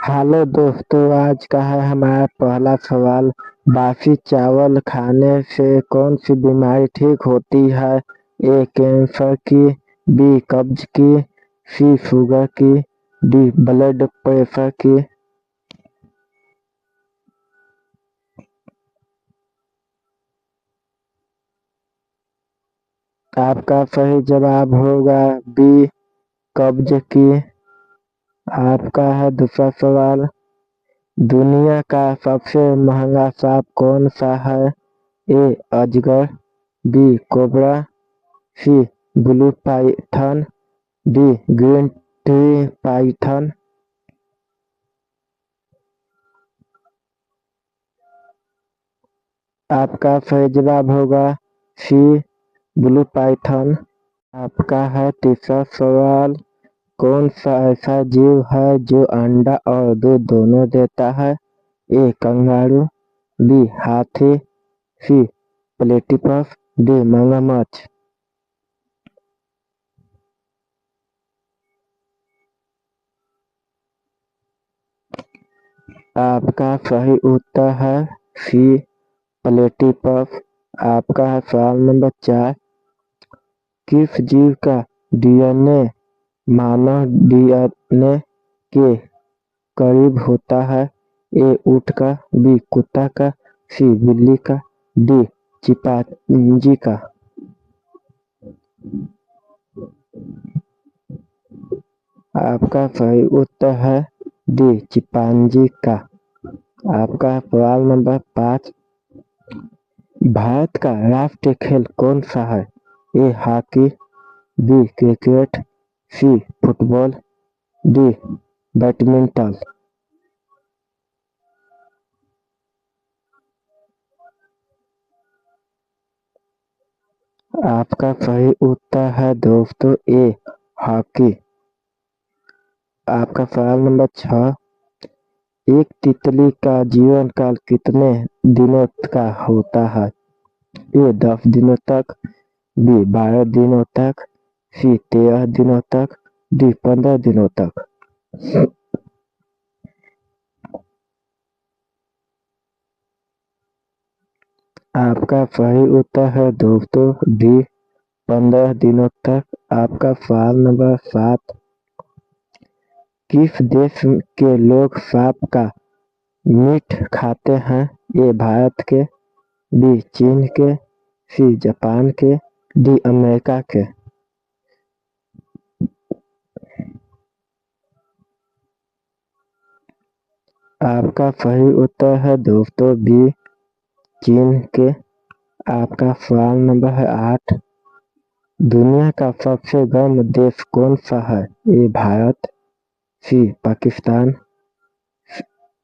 Hello दोस्तों, आज का है हमारा पहला सवाल। बासी चावल खाने से कौन सी बीमारी ठीक होती है? ए कैंसर की, बी कब्ज की, सी शुगर की, डी ब्लड प्रेशर की। आपका सही जवाब होगा बी कब्ज की। आपका है दूसरा सवाल। दुनिया का सबसे महंगा सांप कौन सा है? ए अजगर, B cobra, C blue python, D green tree python. आपका सही जवाब होगा सी ब्लू पाइथन। आपका है तीसरा सवाल। कौन सा ऐसा जीव है जो अंडा और दूध दोनों देता है? ए कंगारू, बी हाथी, सी प्लेटिपस, डी मगरमच्छ। आपका सही उत्तर है सी प्लेटिपस। आपका है सवाल नंबर 4। किस जीव का डीएनए मानव डीएनए के करीब होता है? ए ऊँट का, बी कुत्ता का, सी बिल्ली का, डी चिंपांजी का। आपका सही उत्तर है डी चिंपांजी का। आपका सवाल नंबर 5। भारत का राष्ट्रीय खेल कौन सा है? A hockey, B cricket, C football, D badminton. आपका सही उत्तर है दोस्तों ए हॉकी। आपका सवाल नंबर 6। एक तितली का जीवन काल कितने दिनों का होता है? ए 10 दिनों तक, बी 12 दिनों तक, सी 13 दिनों तक, डी 15 दिनों तक। आपका सही उत्तर है दोस्तों डी 15 दिनों तक। आपका सवाल नंबर 7। किस देश के लोग सांप का मीट खाते हैं? ए भारत के, बी चीन के, सी जापान के, डी अमेरिका के। आपका सही उत्तर है दोस्तों बी चीन के। आपका सवाल नंबर है 8। दुनिया का सबसे गर्म देश कौन सा है? ए भारत, सी पाकिस्तान,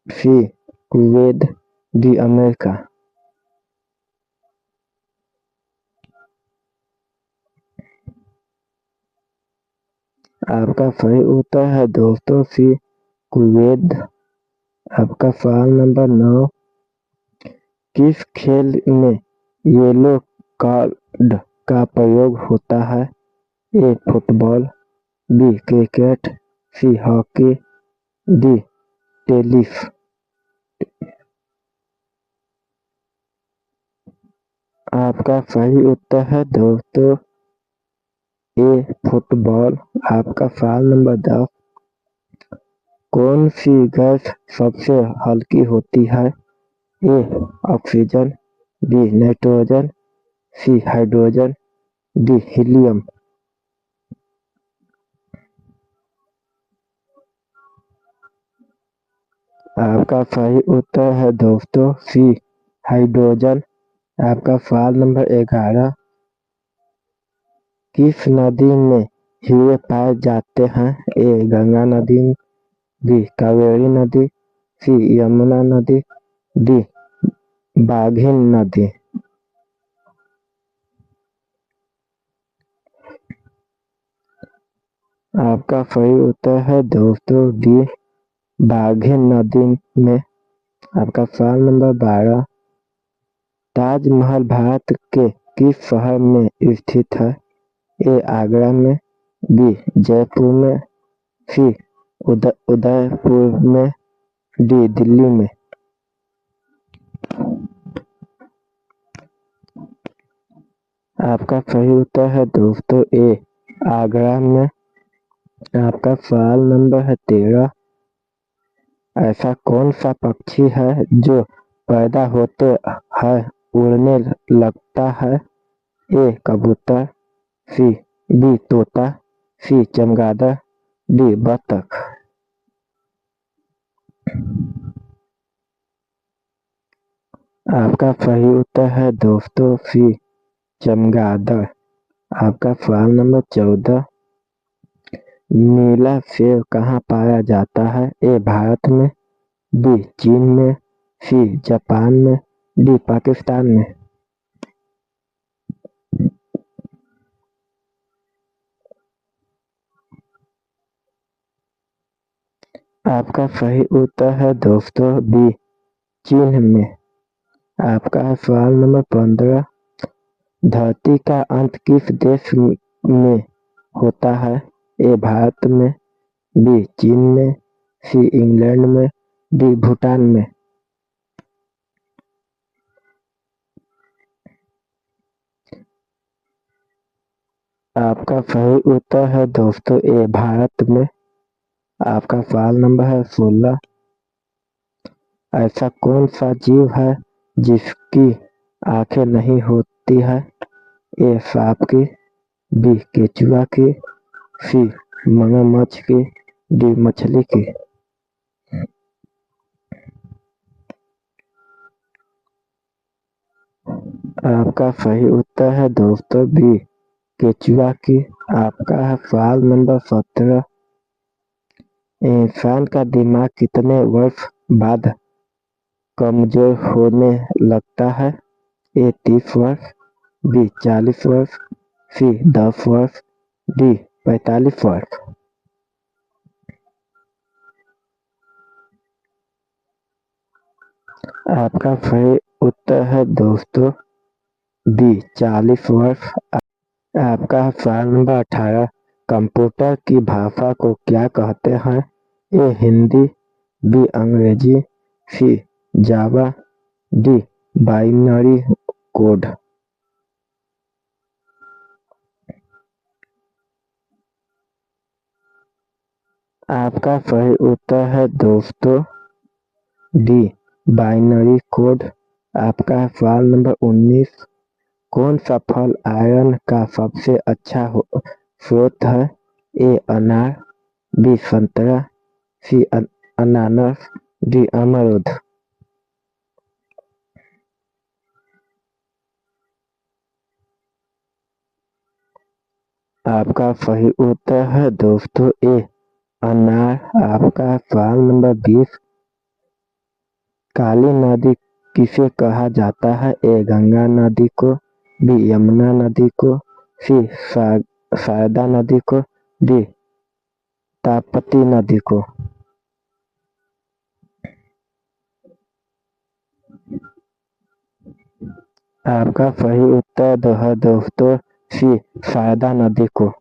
सी कुवैत, डी अमेरिका। आपका सही उत्तर है दोस्तों सी कुवैत। आपका सवाल नंबर 9। किस खेल में येलो कार्ड का प्रयोग होता है? A football, B cricket, C hockey, D tennis. आपका सही उत्तर है दोस्तों ए फुटबॉल। आपका सवाल नंबर 10। कौन सी गैस सबसे हल्की होती है? A oxygen, B nitrogen, C hydrogen, D helium. आपका सही उत्तर है दोस्तों सी हाइड्रोजन। आपका सवाल नंबर 11। किस नदी में हीरे पाए जाते हैं? ए गंगा नदी, बी कावेरी नदी, सी यमुना नदी, डी बाघिन नदी। आपका सही उत्तर है दोस्तों डी बाघिन नदी में। आपका सवाल नंबर 12। ताजमहल भारत के किस शहर में स्थित है? ए आगरा में, बी जयपुर में, सी उदयपुर में, डी दिल्ली में। आपका सही उत्तर है दोस्तों ए आगरा में। आपका सवाल नंबर है 13। ऐसा कौन सा पक्षी है जो पैदा होते है उड़ने लगता है? ए कबूतर, सी बी तोता, सी चमगादड़, डी बतख। आपका सही उत्तर है दोस्तों सी चमगादड़। आपका सवाल नंबर 14। नीला सेब कहाँ पाया जाता है? ए भारत में, बी चीन में, सी जापान में, डी पाकिस्तान में। आपका सही उत्तर है दोस्तों बी चीन में। आपका है सवाल नंबर 15। धरती का अंत किस देश में होता है? ए भारत में, बी चीन में, सी इंग्लैंड में, डी भूटान में। आपका सही उत्तर है दोस्तों ए भारत में। आपका सवाल नंबर है 16। ऐसा कौन सा जीव है जिसकी आंखें नहीं होती है? ए सांप की, बी केचुआ की, सी मगरमच्छ की, डी मछली की। आपका सही उत्तर है दोस्तों बी केचुआ की। आपका है सवाल नंबर 17। इंसान का दिमाग कितने वर्ष बाद कमजोर होने लगता है? ए 30 वर्ष, बी 40 वर्ष, सी 10 वर्ष, डी 45 वर्ष। आपका सही उत्तर है दोस्तों बी 40 वर्ष। आपका सवाल नंबर 18। कंप्यूटर की भाषा को क्या कहते हैं? ए हिंदी, बी अंग्रेजी, सी जावा, डी बाइनरी कोड। आपका सही उत्तर है दोस्तों डी बाइनरी कोड। आपका सवाल नंबर 19। कौन सा फल आयरन का सबसे अच्छा स्रोत है? ए अनार, बी संतरा, सी अनानास, डी अमरूद। आपका सही उत्तर है दोस्तों ए अनार। आपका सवाल नंबर 20। काली नदी किसे कहा जाता है? ए गंगा नदी को, बी यमुना नदी को, सी शारदा नदी को, डी ताप्ती नदी को। आपका सही उत्तर है दोस्तों सी शारदा नदी को।